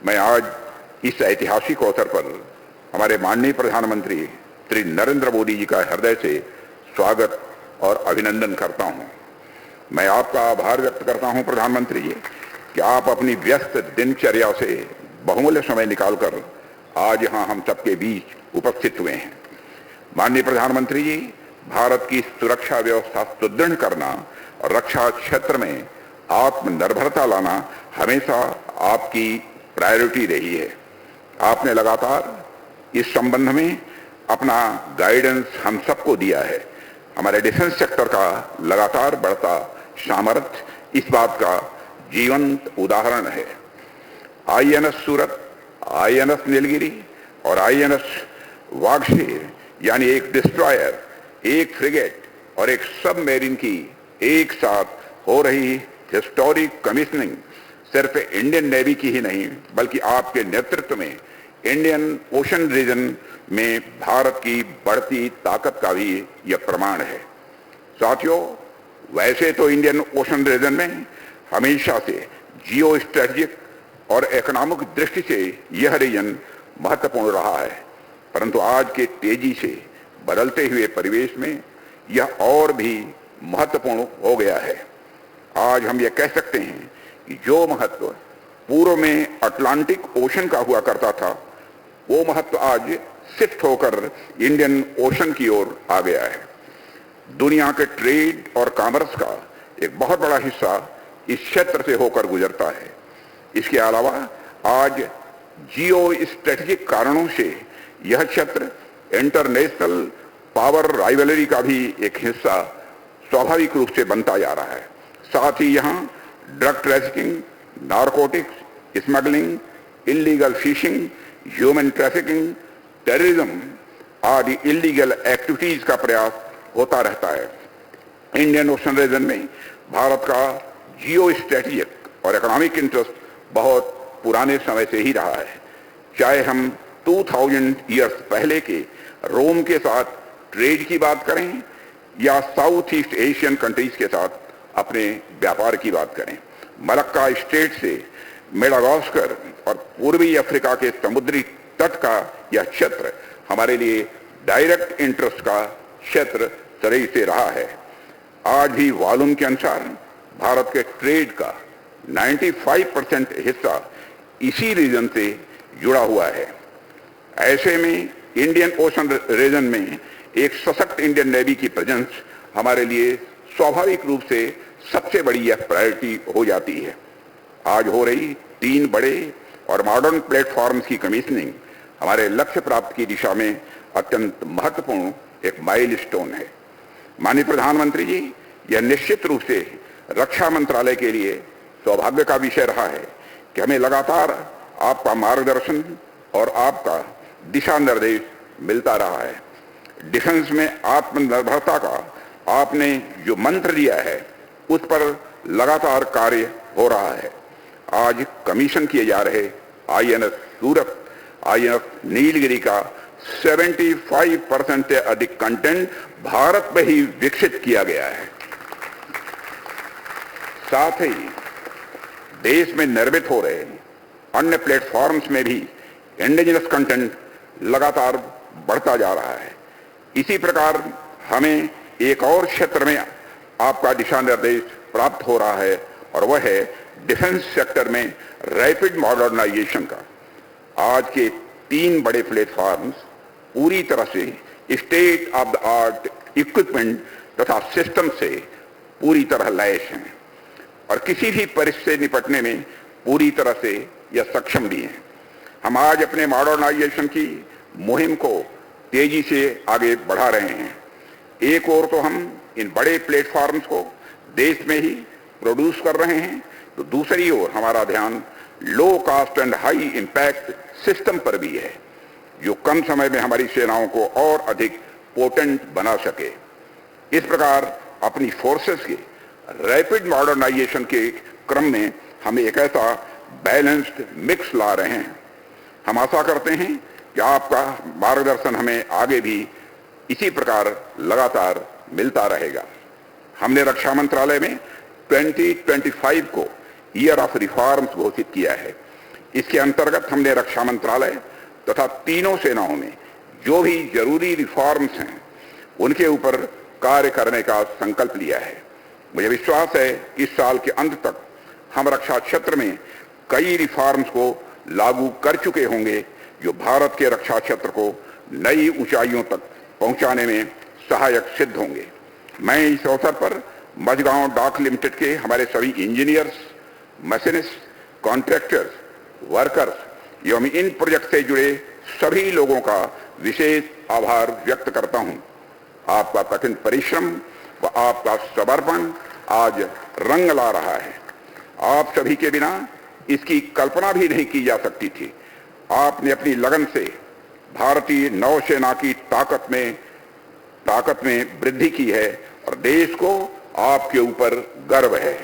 मैं आज इस ऐतिहासिक अवसर पर हमारे माननीय प्रधानमंत्री श्री नरेंद्र मोदी जी का हृदय से स्वागत और अभिनंदन करता हूं। मैं आपका आभार व्यक्त करता हूं प्रधानमंत्री जी कि आप अपनी व्यस्त दिनचर्या से बहुमूल्य समय निकालकर आज यहां हम सबके बीच उपस्थित हुए हैं। माननीय प्रधानमंत्री जी, भारत की सुरक्षा व्यवस्था सुदृढ़ करना और रक्षा क्षेत्र में आत्मनिर्भरता लाना हमेशा आपकी प्रायोरिटी रही है। आपने लगातार इस संबंध में अपना गाइडेंस हम सबको दिया है। हमारे डिफेंस सेक्टर का लगातार बढ़ता सामर्थ्य इस बात का जीवंत उदाहरण है। आईएनएस सूरत, आईएनएस नीलगिरी और आईएनएस वाघशेर यानी एक डिस्ट्रॉयर, एक फ्रिगेट और एक सबमरीन की एक साथ हो रही हिस्टोरिक कमीशनिंग सिर्फ इंडियन नेवी की ही नहीं बल्कि आपके नेतृत्व में इंडियन ओशन रीजन में भारत की बढ़ती ताकत का भी यह प्रमाण है। साथियों, वैसे तो इंडियन ओशन रीजन में हमेशा से जियो स्ट्रेटेजिक और इकोनॉमिक दृष्टि से यह रीजन महत्वपूर्ण रहा है, परंतु आज के तेजी से बदलते हुए परिवेश में यह और भी महत्वपूर्ण हो गया है। आज हम ये कह सकते हैं कि जो महत्व पूर्व में अटलांटिक ओशन का हुआ करता था, वो महत्व आज शिफ्ट होकर इंडियन ओशन की ओर आ गया है। दुनिया के ट्रेड और कॉमर्स का एक बहुत बड़ा हिस्सा इस क्षेत्र से होकर गुजरता है। इसके अलावा आज जियो स्ट्रेटेजिक कारणों से यह क्षेत्र इंटरनेशनल पावर राइवलरी का भी एक हिस्सा स्वाभाविक रूप से बनता जा रहा है। साथ ही यहाँ drug trafficking, narcotics, smuggling, illegal fishing, human trafficking, terrorism आदि इलीगल एक्टिविटीज का प्रयास होता रहता है। इंडियन ओशन रीजन में भारत का जियो स्ट्रेटेजिक और इकोनॉमिक इंटरेस्ट बहुत पुराने समय से ही रहा है। चाहे हम 2000 ईयर्स पहले के रोम के साथ ट्रेड की बात करें या साउथ ईस्ट एशियन कंट्रीज के साथ अपने व्यापार की बात करें, मलक्का स्टेट से मेडागास्कर और पूर्वी अफ्रीका के समुद्री तट का यह क्षेत्र हमारे लिए डायरेक्ट इंटरेस्ट का क्षेत्र तरह से रहा है। आज भी वॉल्यूम के अनुसार भारत के ट्रेड का 95% हिस्सा इसी रीजन से जुड़ा हुआ है। ऐसे में इंडियन ओशन रीजन में एक सशक्त इंडियन नेवी की प्रेजेंस हमारे लिए स्वाभाविक रूप से सबसे बड़ी यह प्रायोरिटी हो जाती है। आज हो रही 3 बड़े और मॉडर्न प्लेटफॉर्म्स की कमीशनिंग हमारे लक्ष्य प्राप्ति की दिशा में अत्यंत महत्वपूर्ण एक माइलस्टोन है। माननीय प्रधानमंत्री जी, यह निश्चित रूप से रक्षा मंत्रालय के लिए सौभाग्य का विषय रहा है कि हमें लगातार आपका मार्गदर्शन और आपका दिशा निर्देश मिलता रहा है। डिफेंस में आत्मनिर्भरता का आपने जो मंत्र दिया है उस पर लगातार कार्य हो रहा है। आज कमीशन किए जा रहे आईएनएस सूरत, आईएनएस नीलगिरी का 75% से अधिक कंटेंट भारत में ही विकसित किया गया है। साथ ही देश में निर्मित हो रहे अन्य प्लेटफॉर्म्स में भी इंडिजिनस कंटेंट लगातार बढ़ता जा रहा है। इसी प्रकार हमें एक और क्षेत्र में आपका दिशा निर्देश प्राप्त हो रहा है और वह है डिफेंस सेक्टर में रैपिड मॉडर्नाइजेशन का। आज के 3 बड़े प्लेटफॉर्म्स पूरी तरह से state of the art equipment तथा सिस्टम से पूरी तरह लैस हैं और किसी भी परिस्थिति से निपटने में पूरी तरह से यह सक्षम भी हैं। हम आज अपने मॉडर्नाइजेशन की मुहिम को तेजी से आगे बढ़ा रहे हैं। एक ओर तो हम इन बड़े प्लेटफॉर्म्स को देश में ही प्रोड्यूस कर रहे हैं, तो दूसरी ओर हमारा ध्यान low cost and high impact system पर भी है, जो कम समय में हमारी सेनाओं को और अधिक पोटेंट बना सके। इस प्रकार अपनी फोर्सेस के रैपिड मॉडर्नाइजेशन के क्रम में हम एक ऐसा बैलेंस्ड मिक्स ला रहे हैं। हम आशा करते हैं कि आपका मार्गदर्शन हमें आगे भी इसी प्रकार लगातार मिलता रहेगा। हमने रक्षा मंत्रालय में 2025 को ईयर ऑफ रिफॉर्म्स घोषित किया है। इसके अंतर्गत हमने रक्षा मंत्रालय तथा तीनों सेनाओं में जो भी जरूरी रिफॉर्म्स हैं उनके ऊपर कार्य करने का संकल्प लिया है। मुझे विश्वास है कि इस साल के अंत तक हम रक्षा क्षेत्र में कई रिफॉर्म्स को लागू कर चुके होंगे जो भारत के रक्षा क्षेत्र को नई ऊंचाइयों तक पहुंचाने में सहायक सिद्ध होंगे। मैं इस अवसर पर मझगांव डाक लिमिटेड के हमारे सभी इंजीनियर्स, मशीनिस्ट, कॉन्ट्रैक्टर्स, वर्कर्स एवं इन प्रोजेक्ट से जुड़े सभी लोगों का विशेष आभार व्यक्त करता हूं। आपका कठिन परिश्रम व आपका समर्पण आज रंग ला रहा है। आप सभी के बिना इसकी कल्पना भी नहीं की जा सकती थी। आपने अपनी लगन से भारतीय नौसेना की ताकत में वृद्धि की है और देश को आपके ऊपर गर्व है।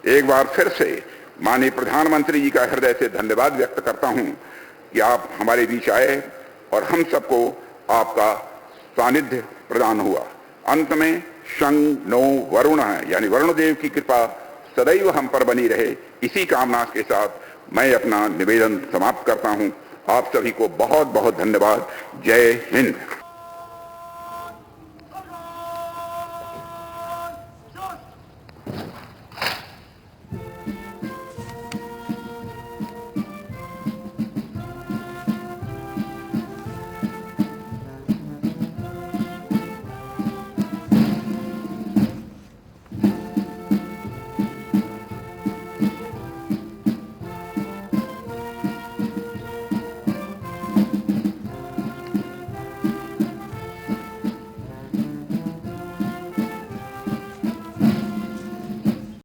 एक बार फिर से माननीय प्रधानमंत्री जी का हृदय से धन्यवाद व्यक्त करता हूं कि आप हमारे बीच आए और हम सबको आपका सानिध्य प्रदान हुआ। अंत में शं नो वरुण यानी वरुण देव की कृपा सदैव हम पर बनी रहे, इसी कामना के साथ मैं अपना निवेदन समाप्त करता हूं। आप सभी को बहुत बहुत धन्यवाद। जय हिंद।